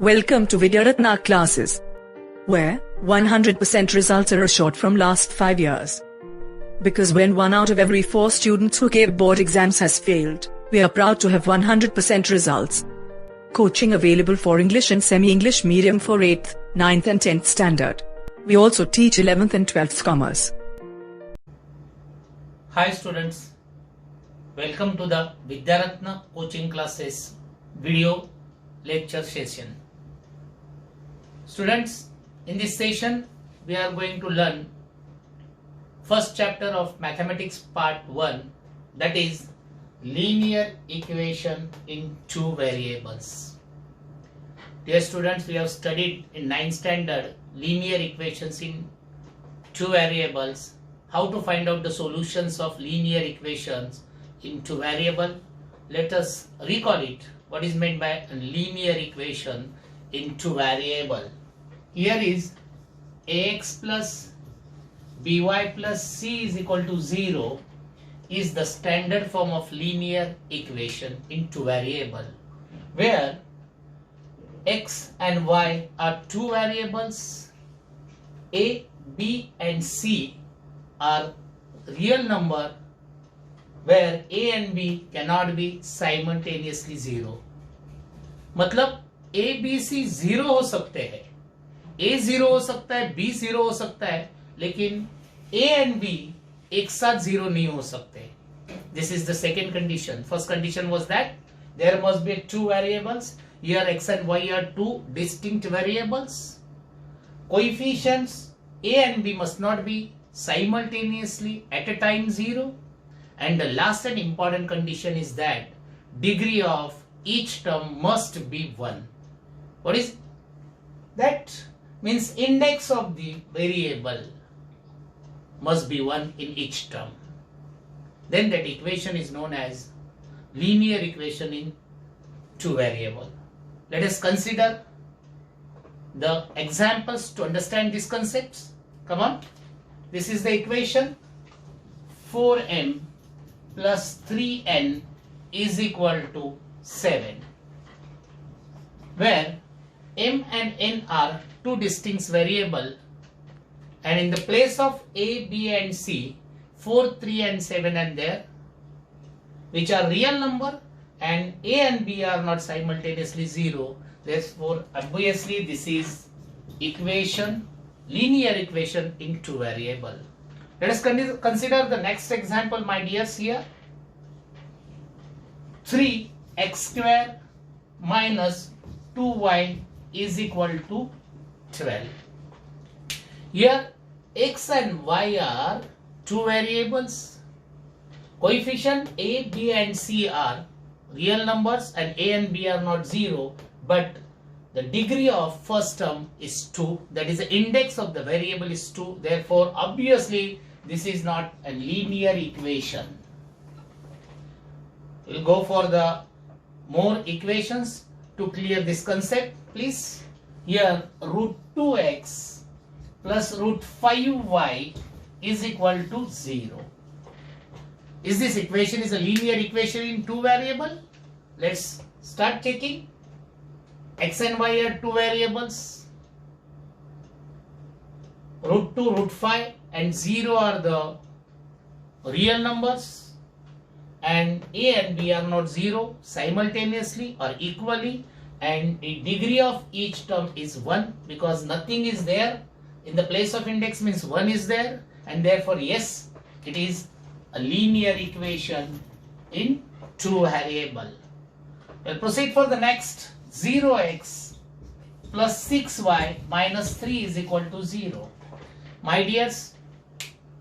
Welcome to Vidyaratna classes, where 100% results are assured from last 5 years. Because when 1 out of every 4 students who gave board exams has failed, we are proud to have 100% results. Coaching available for English and semi-English medium for 8th, 9th and 10th standard. We also teach 11th and 12th commerce. Hi students, welcome to the Vidyaratna coaching classes video lecture session. Students, in this session we are going to learn first chapter of mathematics part 1, that is linear equation in 2 variables. Dear students, we have studied in 9th standard linear equations in 2 variables, how to find out the solutions of linear equations in 2 variable. Let us recall it. What is meant by a linear equation in 2 variable? Here is ax plus by plus c is equal to 0 is the standard form of linear equation in 2 variable, where x and y are 2 variables, a, b and c are real number where a and b cannot be simultaneously 0. मतलब a b c 0 हो सकते हैं, a 0 हो सकता है, b 0 हो सकता है, लेकिन a and b एक साथ 0 नहीं हो सकते. This is the second condition. First condition was that there must be 2 variables. Here x and y are 2 distinct variables. Coefficients a and b must not be simultaneously at a time 0. And the last and important condition is that degree of each term must be 1. What is that? Means index of the variable must be 1 in each term. Then that equation is known as linear equation in 2 variable. Let us consider the examples to understand these concepts. Come on. This is the equation 4m plus 3n is equal to 7, where m and n are 2 distinct variables, and in the place of a, b and c, 4, 3 and 7 are there, which are real number, and a and b are not simultaneously 0. Therefore, obviously this is equation, linear equation in 2 variable. Let us consider the next example, my dears. Here 3x square minus 2y is equal to 12. Here x and y are 2 variables. Coefficient a, b and c are real numbers and a and b are not 0, but the degree of first term is 2, that is the index of the variable is 2. Therefore, obviously this is not a linear equation. We'll go for the more equations to clear this concept, please. Here root 2x plus root 5y is equal to 0. Is this equation is a linear equation in 2 variable? Let's start checking. X and y are 2 variables. Root 2, root 5 and 0 are the real numbers, and a and b are not 0 simultaneously or equally, and the degree of each term is 1 because nothing is there. In the place of index means 1 is there, and therefore yes, it is a linear equation in 2 variable. We'll proceed for the next. 0x plus 6y minus 3 is equal to 0. My dears,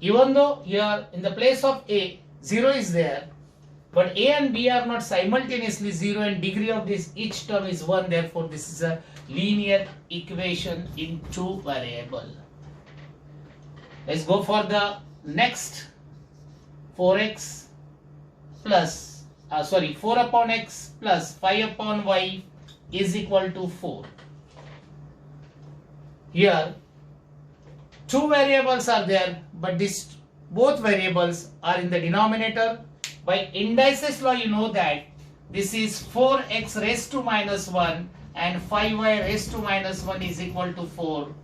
even though here in the place of a 0 is there, but a and b are not simultaneously 0 and degree of this each term is 1, therefore this is a linear equation in 2 variable. Let's go for the next. 4x plus 4 upon x plus 5 upon y is equal to 4. Here 2 variables are there, but these both variables are in the denominator. By indices law, you know that This is 4x raised to minus 1 and 5y raised to minus 1 is equal to 4.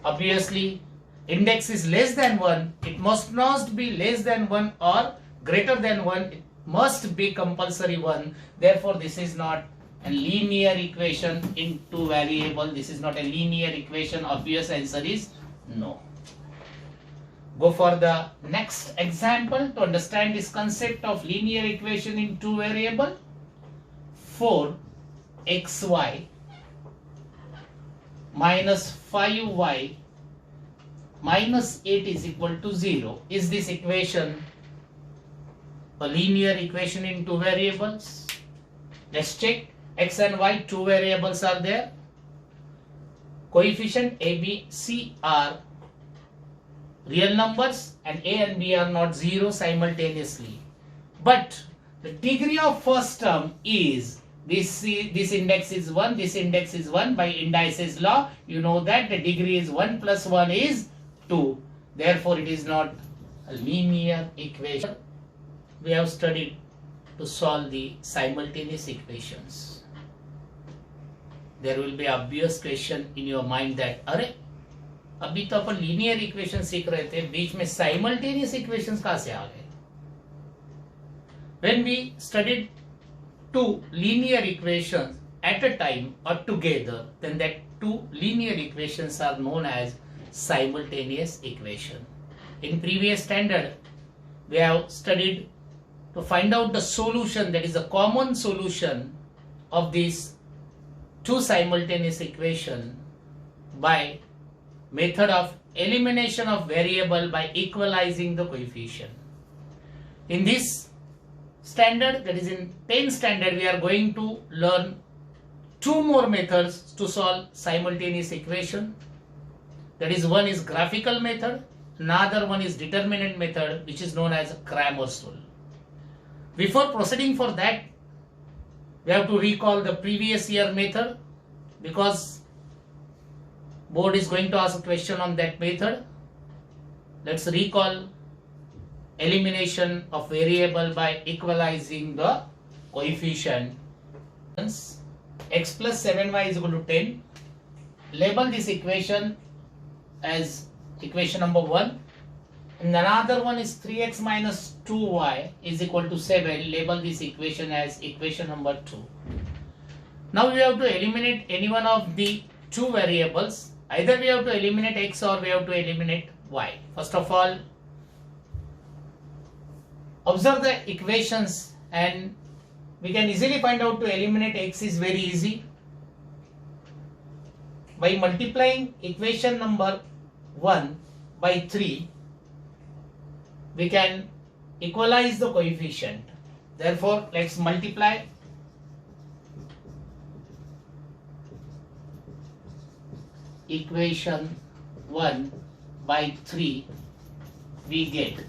Obviously, index is less than 1. It must not be less than 1 or greater than 1. It must be compulsory 1. Therefore, this is not a linear equation in two variable. This is not a linear equation. Obvious answer is no. Go for the next example to understand this concept of linear equation in two variable. 4xy minus 5y minus 8 is equal to 0. Is this equation a linear equation in two variables? Let's check. X and y, two variables are there. Coefficient a, b, c are real numbers and a and b are not 0 simultaneously. But the degree of first term is this index is 1, this index is 1. By indices law, you know that the degree is 1 plus 1 is 2. Therefore, it is not a linear equation. We have studied to solve the simultaneous equations. There will be obvious question in your mind that अरे अभी तो अपन linear equation सीख रहे थे, बीच में simultaneous equations कहां से आ गए? When we studied two linear equations at a time or together, then that two linear equations are known as simultaneous equation. In previous standard, we have studied to find out the solution, that is a common solution of these two simultaneous equation by method of elimination of variable by equalizing the coefficient. In this standard, that is in 10th standard, we are going to learn two more methods to solve simultaneous equation. That is, one is graphical method, another one is determinant method, which is known as Cramer's rule. Before proceeding for that, we have to recall the previous year method, because board is going to ask a question on that method. Let's recall elimination of variable by equalizing the coefficient. X plus 7y is equal to 10. Label this equation as equation number 1. And another one is 3x minus 2y is equal to 7. Label this equation as equation number 2. Now we have to eliminate any one of the two variables. Either we have to eliminate x or we have to eliminate y. First of all, observe the equations and we can easily find out to eliminate x is very easy. By multiplying equation number 1 by 3, we can equalize the coefficient. Therefore, let's multiply equation 1 by 3. We get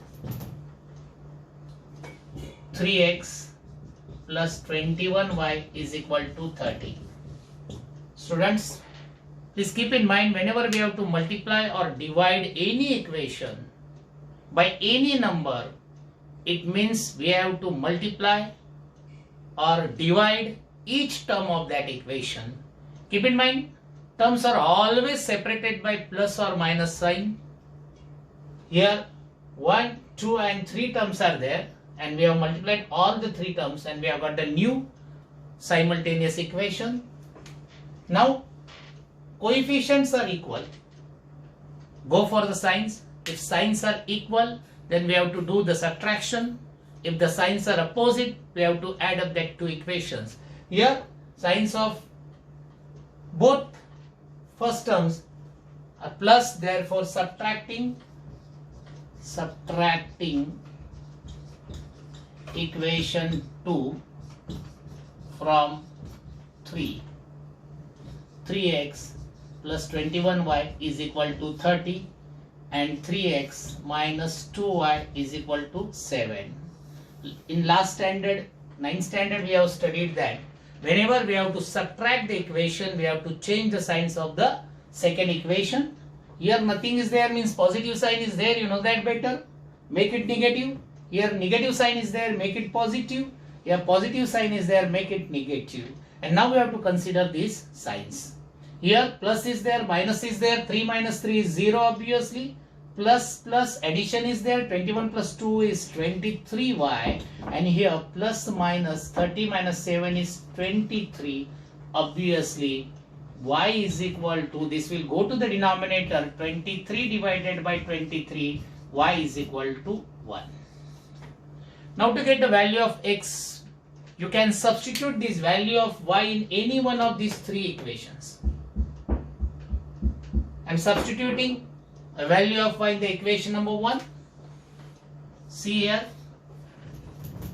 3x plus 21y is equal to 30. Students, please keep in mind, whenever we have to multiply or divide any equation by any number, it means we have to multiply or divide each term of that equation. Keep in mind, terms are always separated by plus or minus sign. Here 1, 2 and 3 terms are there, and we have multiplied all the 3 terms and we have got a new simultaneous equation. Now coefficients are equal. Go for the signs. If signs are equal, then we have to do the subtraction. If the signs are opposite, we have to add up that two equations. Here signs of both first terms are plus, therefore subtracting equation 2 from 3. 3x plus 21y is equal to 30 and 3x minus 2y is equal to 7. In last standard, 9th standard, we have studied that whenever we have to subtract the equation, we have to change the signs of the second equation. Here nothing is there means positive sign is there, you know that better. Make it negative. Here negative sign is there, make it positive. Here positive sign is there, make it negative. And now we have to consider these signs. Here plus is there, minus is there, 3 minus 3 is 0 obviously. Plus plus addition is there, 21 plus 2 is 23y, and here plus minus 30 minus 7 is 23. Obviously y is equal to, this will go to the denominator, 23 divided by 23, y is equal to 1. Now to get the value of x, you can substitute this value of y in any one of these three equations. I am substituting a value of y in the equation number 1. See here,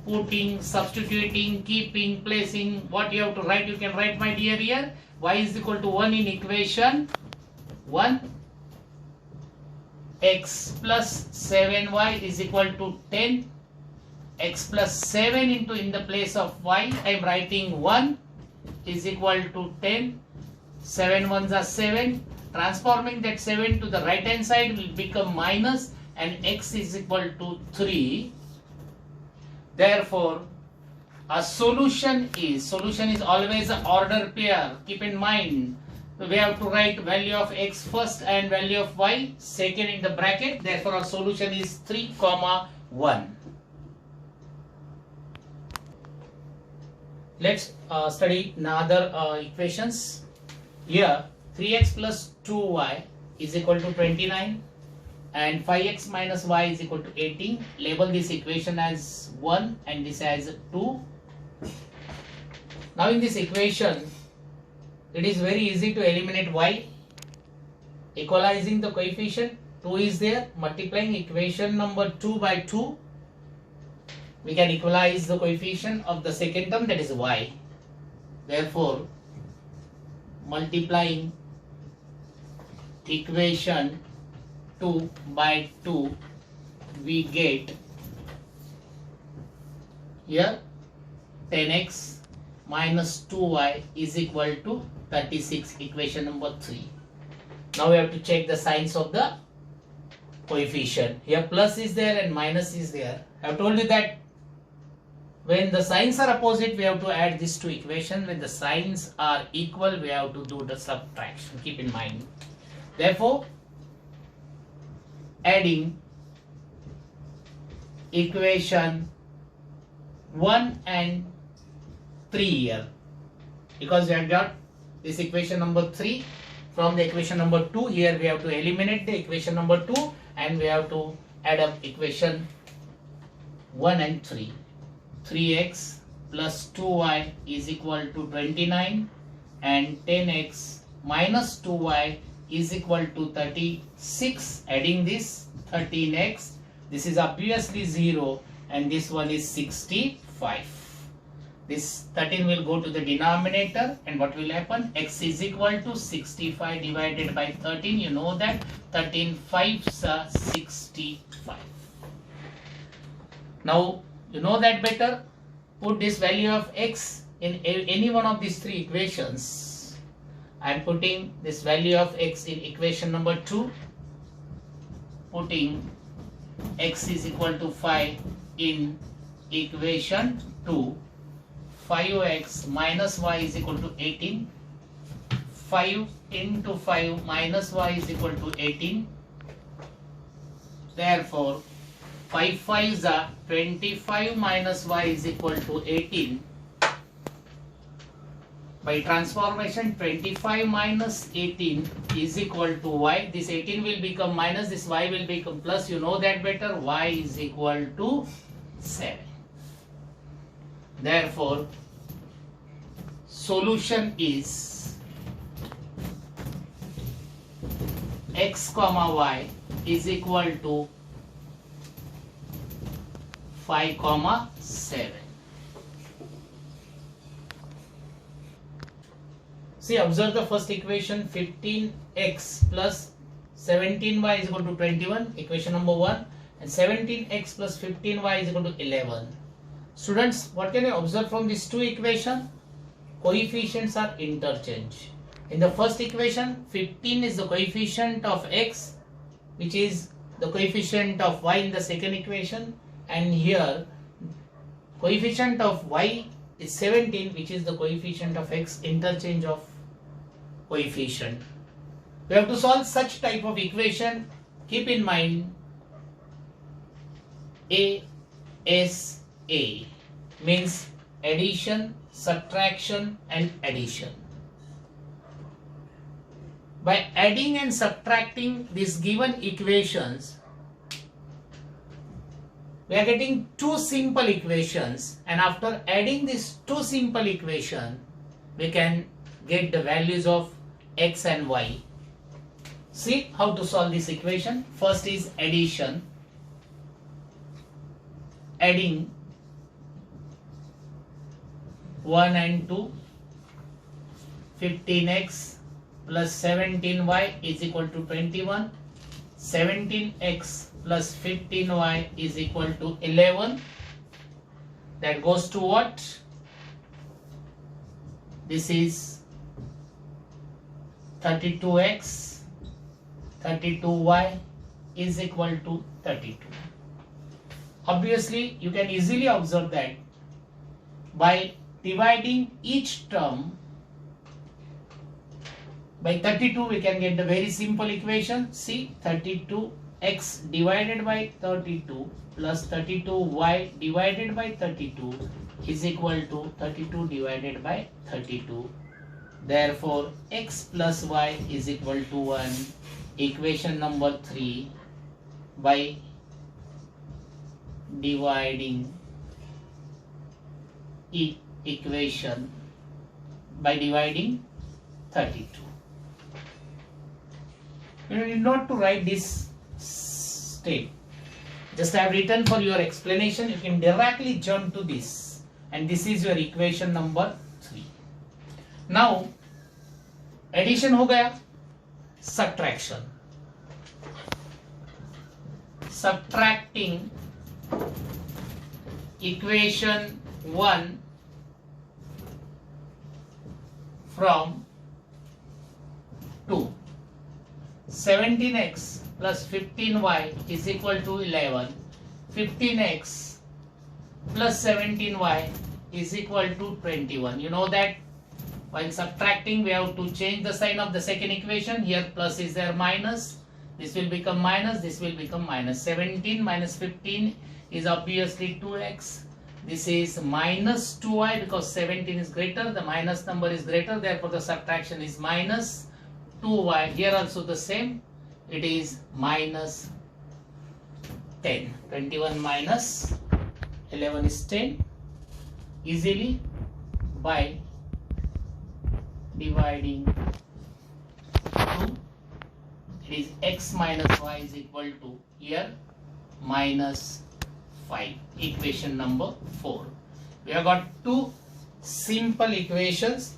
putting, substituting, keeping, placing, what you have to write, you can write, my dear, here. Y is equal to 1 in equation 1. X plus 7y is equal to 10. X plus 7 into, in the place of y, I am writing 1 is equal to 10. 7 ones are 7. Transforming that 7 to the right hand side will become minus, and x is equal to 3. Therefore, a solution is always an order pair. Keep in mind, we have to write value of x first and value of y second in the bracket. Therefore, our solution is 3, 1. Let's study another equations. Here 3x plus 2y is equal to 29 and 5x minus y is equal to 18. Label this equation as 1 and this as 2. Now in this equation, it is very easy to eliminate y. Equalizing the coefficient, 2 is there, multiplying equation number 2 by 2, we can equalize the coefficient of the second term, that is y. Therefore, multiplying equation 2 by 2, we get here 10x minus 2y is equal to 36, equation number 3. Now we have to check the signs of the coefficient. Here plus is there and minus is there. I have told you that when the signs are opposite, we have to add these two equations. When the signs are equal, we have to do the subtraction. Keep in mind. Therefore, adding equation 1 and 3 here, because we have got this equation number 3 from the equation number 2. Here we have to eliminate the equation number 2 and we have to add up equation 1 and 3. 3x plus 2y is equal to 29 and 10x minus 2y is equal to 36. Adding this 13x, this is obviously 0 and this one is 65. This 13 will go to the denominator and what will happen? X is equal to 65 divided by 13. You know that 13 5s are 65. Now you know that better. Put this value of x in any one of these three equations. I am putting this value of x in equation number 2. Putting x is equal to 5 in equation 2. 5x minus y is equal to 18. 5 into 5 minus y is equal to 18. Therefore, 5 5s are 25 minus y is equal to 18. By transformation, 25 minus 18 is equal to y. This 18 will become minus, this y will become plus. You know that better. Y is equal to 7. Therefore, solution is x comma y is equal to 5 comma 7. See, observe the first equation. 15x plus 17y is equal to 21, equation number 1, and 17x plus 15y is equal to 11. Students, what can you observe from these two equations? Coefficients are interchanged. In the first equation, 15 is the coefficient of x, which is the coefficient of y in the second equation, and here coefficient of y is 17, which is the coefficient of x, interchange of coefficient. We have to solve such type of equation. Keep in mind ASA means addition, subtraction and addition. By adding and subtracting these given equations, we are getting two simple equations, and after adding these two simple equations, we can get the values of x and y. See how to solve this equation. First is addition. Adding 1 and 2, 15x plus 17y is equal to 21. 17x plus 15y is equal to 11. That goes to what? This is 32x, 32y is equal to 32. Obviously, you can easily observe that by dividing each term by 32, we can get the very simple equation. See, 32x divided by 32 plus 32y divided by 32 is equal to 32 divided by 32. Therefore, x plus y is equal to 1. Equation number 3, by dividing equation by dividing 32. You need not to write this step. Just I have written for your explanation. You can directly jump to this, and this is your equation number 3. Now addition हो गया, subtraction. Subtracting equation 1 from 2. 17x plus 15y is equal to 11. 15x plus 17y is equal to 21. You know that while subtracting, we have to change the sign of the second equation. Here plus is there minus. This will become minus. This will become minus. 17 minus 15 is obviously 2x. This is minus 2y because 17 is greater. The minus number is greater. Therefore, the subtraction is minus 2y. Here also the same. It is minus 10. 21 minus 11 is 10. Easily by dividing 2, it is x minus y is equal to here minus 5. Equation number 4. We have got two simple equations.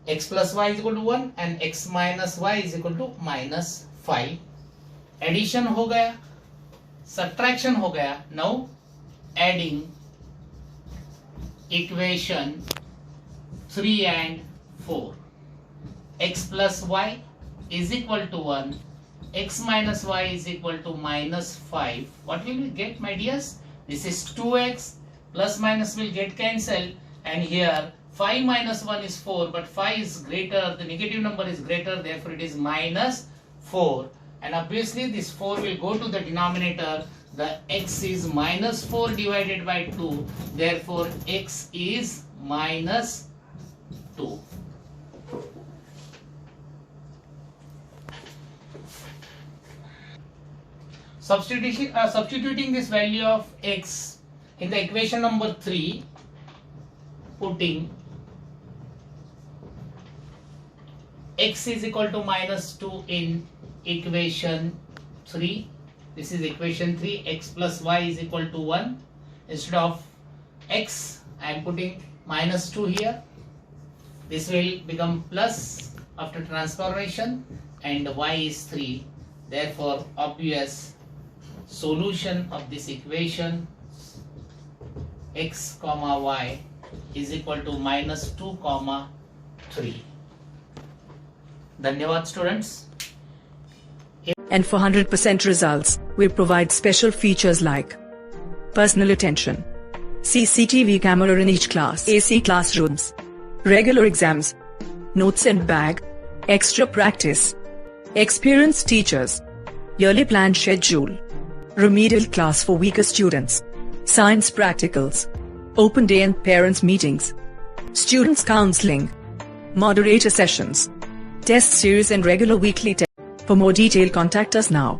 X plus y is equal to 1 and x minus y is equal to minus 5. Addition हो गया, subtraction हो गया. Now adding equation 3 and 4. X plus y is equal to 1. X minus y is equal to minus 5. What will we get, my dears? This is 2x. Plus minus will get cancelled. And here 5 minus 1 is 4. But 5 is greater. The negative number is greater. Therefore, it is minus 4. And obviously, this 4 will go to the denominator. The x is minus 4 divided by 2. Therefore, x is minus 2. Substituting this value of x in the equation number 3, putting x is equal to minus 2 in equation 3. This is equation 3. X plus y is equal to 1. Instead of x, I am putting minus 2 here. This will become plus after transformation, and y is 3. Therefore, obvious solution of this equation x comma y is equal to minus 2 comma 3. Dhanyavad, students. And for 100% results, we provide special features like personal attention, CCTV camera in each class, AC classrooms, regular exams, notes and bag, extra practice, experienced teachers, yearly planned schedule, remedial class for weaker students, science practicals, open day and parents meetings, students counseling, moderator sessions, test series and regular weekly tests. For more detail, contact us now.